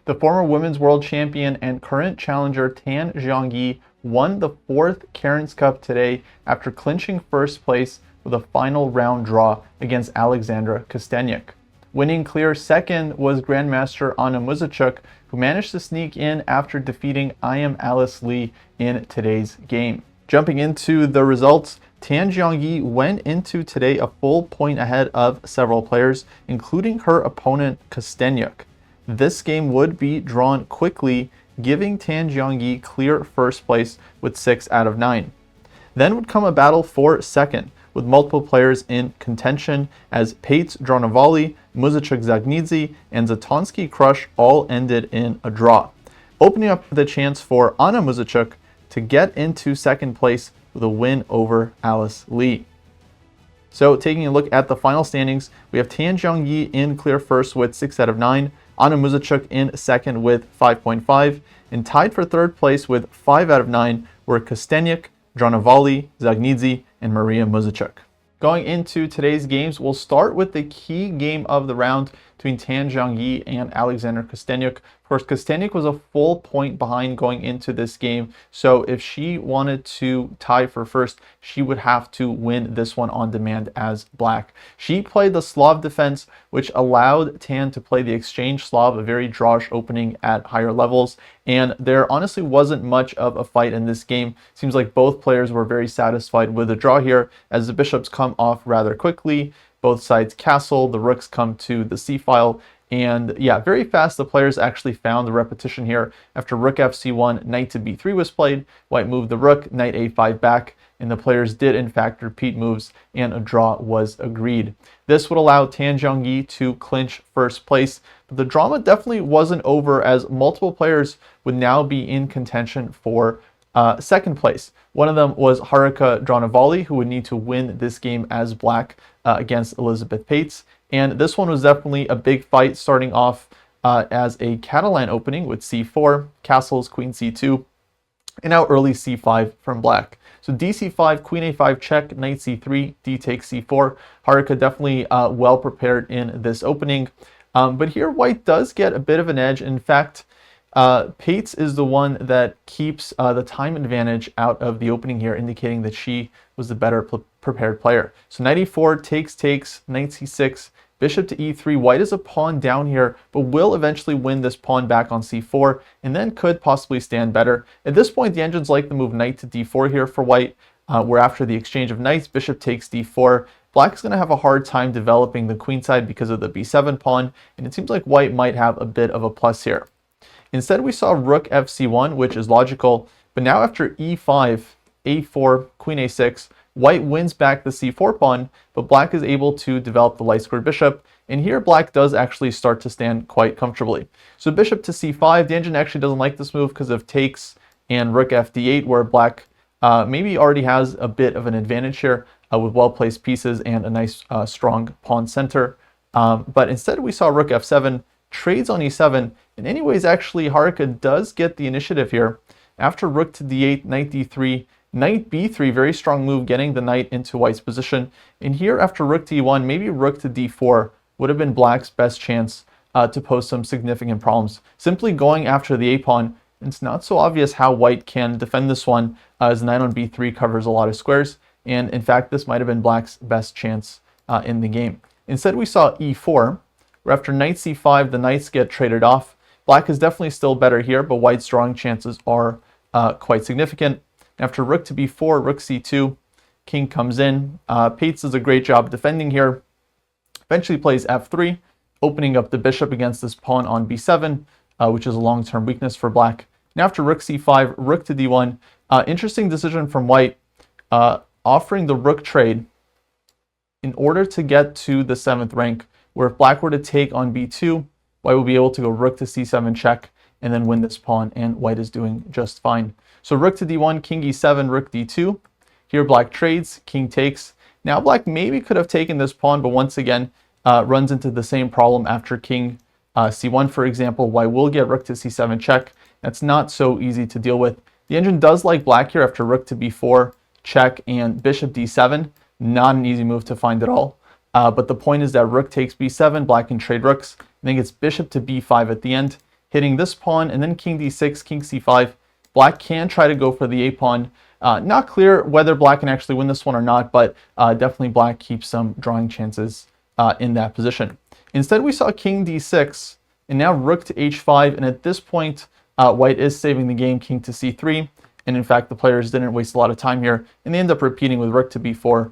The former women's world champion and current challenger Tan Zhongyi won the 4th Cairns Cup today after clinching first place with a final round draw against Alexandra Kosteniuk. Winning clear second was Grandmaster Anna Muzychuk, who managed to sneak in after defeating I Am Alice Lee in today's game. Jumping into the results, Tan Zhongyi went into today a full point ahead of several players, including her opponent Kosteniuk. This game would be drawn quickly, giving Tan Zhongyi clear first place with 6 out of 9. Then would come a battle for second, with multiple players in contention as Paehtz Dronavalli, Muzychuk Dzagnidze, and Zatonskih Krush all ended in a draw, opening up the chance for Anna Muzychuk to get into second place with a win over Alice Lee. So taking a look at the final standings, we have Tan Zhongyi in clear first with 6 out of 9, Anna Muzychuk in second with 5.5, and tied for third place with 5 out of 9 were Kosteniuk, Dronavalli, Dzagnidze, and Mariya Muzychuk. Going into today's games, we'll start with the key game of the round between Tan Zhongyi and Alexandra Kosteniuk. Of course, Kosteniuk was a full point behind going into this game, so if she wanted to tie for first, she would have to win this one on demand as black. She played the Slav defense, which allowed Tan to play the exchange Slav, a very drawish opening at higher levels, and there honestly wasn't much of a fight in this game. Seems like both players were very satisfied with the draw here, as the bishops come off rather quickly. Both sides castle, the rooks come to the c-file, and yeah, very fast the players actually found the repetition here. After rook fc1, knight to b3 was played, white moved the rook, knight a5 back, and the players did in fact repeat moves, and a draw was agreed. This would allow Tan Zhongyi to clinch first place, but the drama definitely wasn't over, as multiple players would now be in contention for second place. One of them was Harika Dronavalli, who would need to win this game as black against Elisabeth Paehtz. And this one was definitely a big fight, starting off as a Catalan opening with c4, castles, queen c2, and now early c5 from black. So dc5, queen a5 check, knight c3, d takes c4. Harika definitely well prepared in this opening. But here white does get a bit of an edge. In fact, Paehtz is the one that keeps the time advantage out of the opening here, indicating that she was the better prepared player. So knight e4, takes, knight c6, bishop to e3. White is a pawn down here, but will eventually win this pawn back on c4, and then could possibly stand better. At this point, the engines like the move knight to d4 here for white, where after the exchange of knights, bishop takes d4. Black is going to have a hard time developing the queenside because of the b7 pawn, and it seems like white might have a bit of a plus here. Instead, we saw rook fc1, which is logical, but now after e5, a4, queen a6, white wins back the c4 pawn, but black is able to develop the light squared bishop, and here black does actually start to stand quite comfortably. So bishop to c5, the engine actually doesn't like this move because of takes and rook fd8, where black maybe already has a bit of an advantage here with well-placed pieces and a nice strong pawn center. But instead we saw rook f7, trades on e7, and anyways, actually Harika does get the initiative here. After rook to d8, knight d3, knight b3, very strong move, getting the knight into white's position. And here after rook to e1, maybe rook to d4 would have been black's best chance to pose some significant problems. Simply going after the a-pawn, it's not so obvious how white can defend this one, as knight on b3 covers a lot of squares, and in fact this might have been black's best chance in the game. Instead we saw e4, where after knight c5 the knights get traded off. Black is definitely still better here, but white's drawing chances are quite significant. After rook to b4, rook c2, king comes in. Paehtz does a great job defending here. Eventually plays f3, opening up the bishop against this pawn on b7, which is a long-term weakness for black. Now after rook c5, rook to d1. Interesting decision from white, offering the rook trade in order to get to the 7th rank, where if black were to take on b2, white will be able to go rook to c7 check and then win this pawn, and white is doing just fine. So rook to d1, king e7, rook d2. Here black trades, king takes. Now black maybe could have taken this pawn, but once again runs into the same problem after king c1, for example. White will get rook to c7 check. That's not so easy to deal with. The engine does like black here after rook to b4, check, and bishop d7. Not an easy move to find at all. But the point is that rook takes b7, black can trade rooks. I think it's bishop to b5 at the end. hitting this pawn, and then king d6, king c5. Black can try to go for the a pawn. Not clear whether black can actually win this one or not, but definitely black keeps some drawing chances in that position. Instead, we saw king d6, and now rook to h5, and at this point, white is saving the game, king to c3, and in fact, the players didn't waste a lot of time here, and they end up repeating with rook to b4,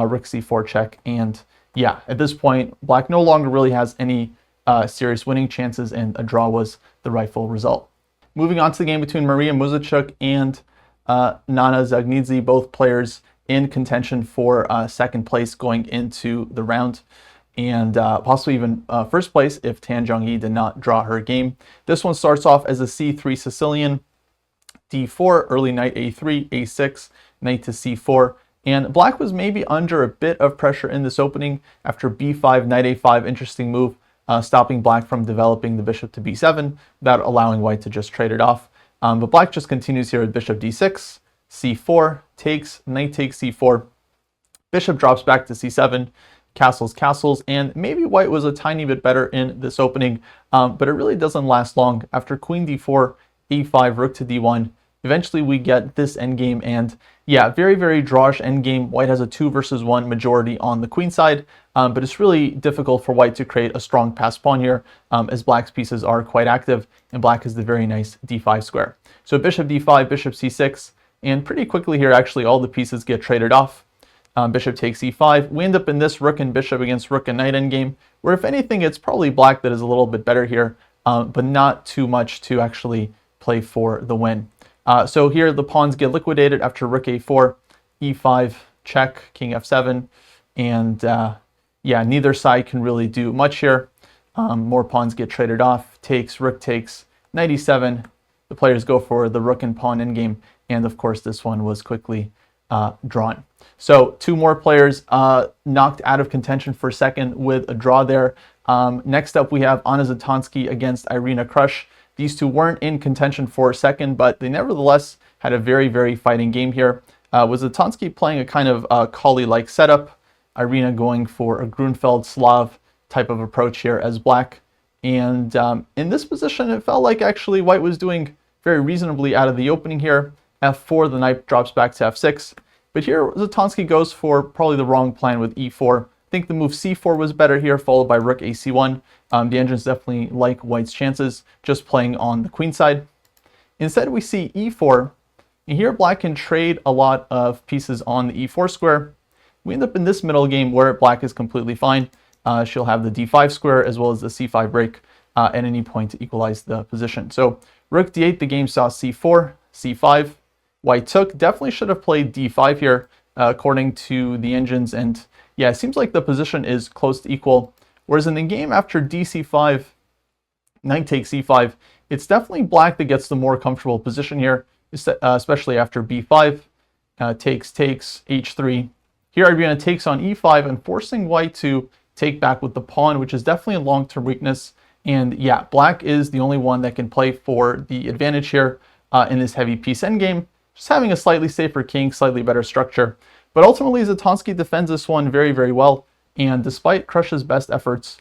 rook c4 check, and yeah, at this point, black no longer really has any serious winning chances, and a draw was the rightful result. Moving on to the game between Mariya Muzychuk and Nana Dzagnidze, both players in contention for second place going into the round, and possibly even first place if Tan Zhongyi did not draw her game. This one starts off as a c3 Sicilian, d4, early knight a3, a6, knight to c4, and black was maybe under a bit of pressure in this opening after b5, knight a5, interesting move, stopping black from developing the bishop to b7 without allowing white to just trade it off. But black just continues here with bishop d6, c4, takes, knight takes c4, bishop drops back to c7, castles, castles, and maybe white was a tiny bit better in this opening, but it really doesn't last long. After queen d4, e5, rook to d1, eventually we get this endgame, and yeah, very, very drawish endgame. White has a 2 versus 1 majority on the queen side, but it's really difficult for white to create a strong pass pawn here, as black's pieces are quite active, and black has the very nice d5 square. So bishop d5, bishop c6, and pretty quickly here, actually, all the pieces get traded off. Bishop takes e5. We end up in this rook and bishop against rook and knight endgame, where if anything, it's probably black that is a little bit better here, but not too much to actually play for the win. So here the pawns get liquidated after rook a4, e5, check, king f7, and yeah, neither side can really do much here. More pawns get traded off, takes, rook takes, knight e7. The players go for the rook and pawn endgame, and of course this one was quickly drawn. So 2 more players knocked out of contention for second with a draw there. Next up we have Anna Zatonskih against Irina Krush. These 2 weren't in contention for second, but they nevertheless had a very, very fighting game here. With Zatonskih playing a kind of collie-like setup, Irina going for a Grunfeld Slav type of approach here as black. And in this position, it felt like actually white was doing very reasonably out of the opening here. f4, the knight drops back to f6. But here, Zatonskih goes for probably the wrong plan with e4. I think the move c4 was better here, followed by rook ac1. The engines definitely like white's chances, just playing on the queen side. Instead, we see e4. And here, black can trade a lot of pieces on the e4 square. We end up in this middle game where black is completely fine. She'll have the d5 square as well as the c5 break at any point to equalize the position. So rook d8, the game saw c4, c5. White took, definitely should have played d5 here, according to the engines. And yeah, it seems like the position is close to equal. Whereas in the game after dc5, knight takes e5, it's definitely black that gets the more comfortable position here, especially after b5, takes, h3. Here Irina takes on e5 and forcing white to take back with the pawn, which is definitely a long-term weakness. And yeah, black is the only one that can play for the advantage here in this heavy piece endgame. Just having a slightly safer king, slightly better structure. But ultimately, Zatonskih defends this one very, very well. And despite Krush's best efforts,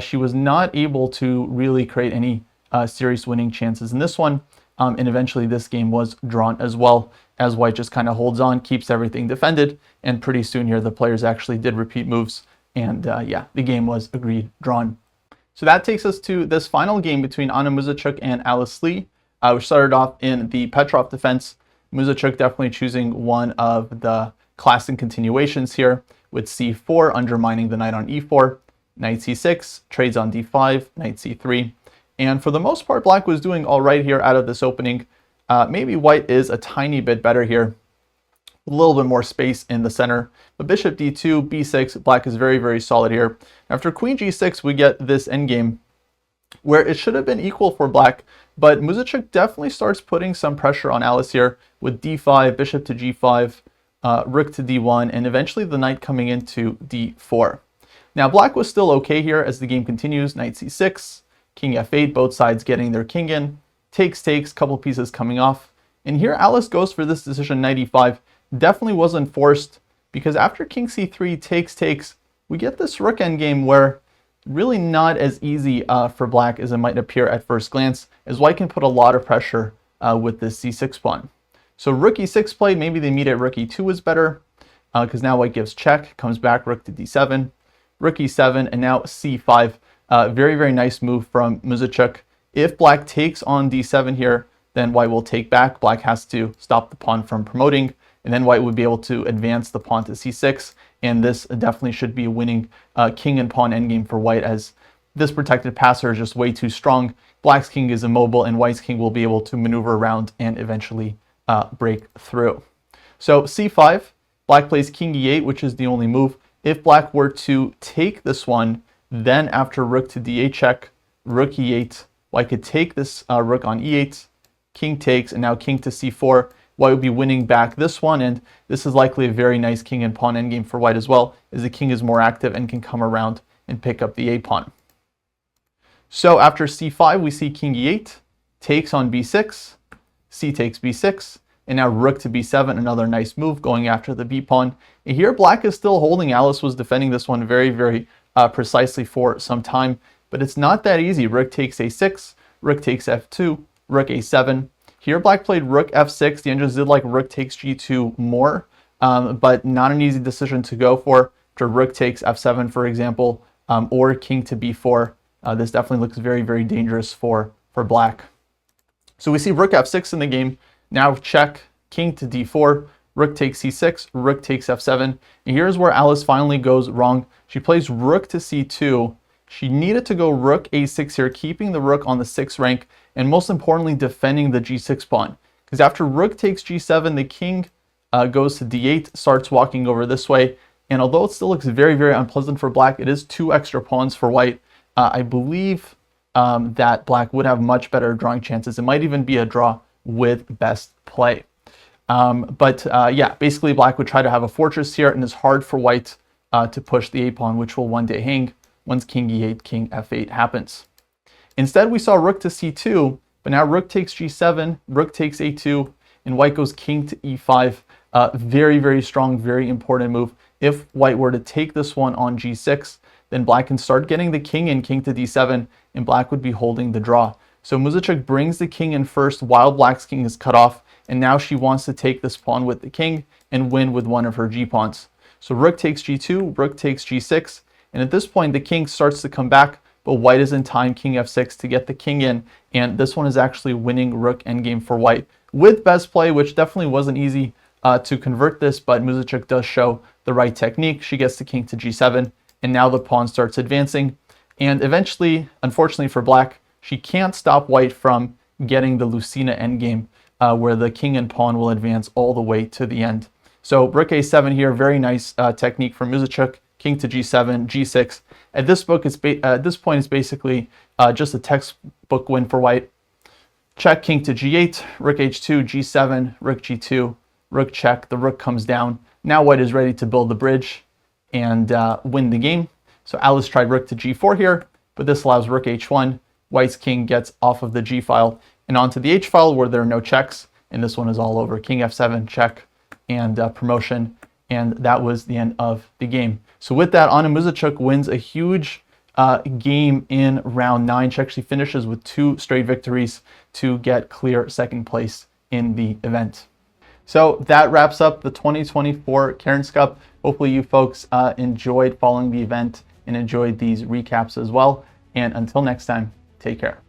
she was not able to really create any serious winning chances in this one. And eventually this game was drawn as well, as white just kind of holds on, keeps everything defended. And pretty soon here, the players actually did repeat moves. And yeah, the game was agreed drawn. So that takes us to this final game between Anna Muzychuk and Alice Lee, which started off in the Petrov defense. Muzychuk definitely choosing one of the classic continuations here with c4, undermining the knight on e4, knight c6, trades on d5, knight c3. And for the most part, black was doing all right here out of this opening. Maybe white is a tiny bit better here, a little bit more space in the center. But bishop d2, b6, black is very, very solid here. After queen g6, we get this endgame where it should have been equal for black, but Muzychuk definitely starts putting some pressure on Alice here with d5, bishop to g5, rook to d1, and eventually the knight coming into d4. Now black was still okay here as the game continues. Knight c6, king f8, both sides getting their king in, takes, couple pieces coming off. And here Alice goes for this decision, knight e5. Definitely wasn't forced, because after king c3 takes, we get this rook endgame where really not as easy for black as it might appear at first glance, as white can put a lot of pressure with this c6 pawn. So rook e6 play, maybe the immediate rook e2 is better, because now white gives check, comes back rook to d7, rook e7, and now c5. Very, very nice move from Muzychuk. If black takes on d7 here, then white will take back. Black has to stop the pawn from promoting, and then white would be able to advance the pawn to c6, and this definitely should be a winning king and pawn endgame for white, as this protected passer is just way too strong. Black's king is immobile, and white's king will be able to maneuver around and eventually break through. So c5, black plays king e8, which is the only move. If black were to take this one, then after rook to d8 check, rook e8, white could take this rook on e8, king takes, and now king to c4. White would be winning back this one, and this is likely a very nice king and pawn endgame for white as well, as the king is more active and can come around and pick up the a pawn. So after c5, we see king e8, takes on b6, c takes b6, and now rook to b7, another nice move going after the b pawn. And here black is still holding. Alice was defending this one very, very precisely for some time, but it's not that easy. Rook takes a6, rook takes f2, rook a7. Here black played rook f6. The Indians did like rook takes g2 more, but not an easy decision to go for. After rook takes f7, for example, or king to b4, this definitely looks very, very dangerous for black. So we see rook f6 in the game. Now check, king to d4, rook takes c6, rook takes f7. And here's where Alice finally goes wrong. She plays rook to c2. She needed to go rook a6 here, keeping the rook on the 6th rank, and most importantly, defending the g6 pawn. Because after rook takes g7, the king goes to d8, starts walking over this way. And although it still looks very, very unpleasant for black, it is 2 extra pawns for white. I believe that black would have much better drawing chances. It might even be a draw with best play. Yeah, basically black would try to have a fortress here, and it's hard for white to push the a pawn, which will one day hang once king e8, king f8 happens. Instead, we saw rook to c2, but now rook takes g7, rook takes a2, and white goes king to e5. Very, very strong, very important move. If white were to take this one on g6, then black can start getting the king in, king to d7, and black would be holding the draw. So Muzychuk brings the king in first while black's king is cut off, and now she wants to take this pawn with the king and win with one of her g-pawns. So rook takes g2, rook takes g6, and at this point the king starts to come back, but white is in time, king f6, to get the king in, and this one is actually winning rook endgame for white with best play, which definitely wasn't easy to convert this, but Muzychuk does show the right technique. She gets the king to g7, and now the pawn starts advancing, and eventually, unfortunately for black, she can't stop white from getting the Lucina endgame, where the king and pawn will advance all the way to the end. So rook a7 here, very nice technique from Muzychuk. King to g7, g6. At this point, it's basically just a textbook win for white. Check, king to g8, rook h2, g7, rook g2, rook check. The rook comes down. Now white is ready to build the bridge and win the game. So Alice tried rook to g4 here, but this allows rook h1. White's king gets off of the g file and onto the h file where there are no checks, and this one is all over. King f7, check, and promotion, and that was the end of the game. So with that, Anna Muzychuk wins a huge game in round 9. She actually finishes with 2 straight victories to get clear second place in the event. So that wraps up the 2024 Cairns Cup. Hopefully you folks enjoyed following the event and enjoyed these recaps as well. And until next time, take care.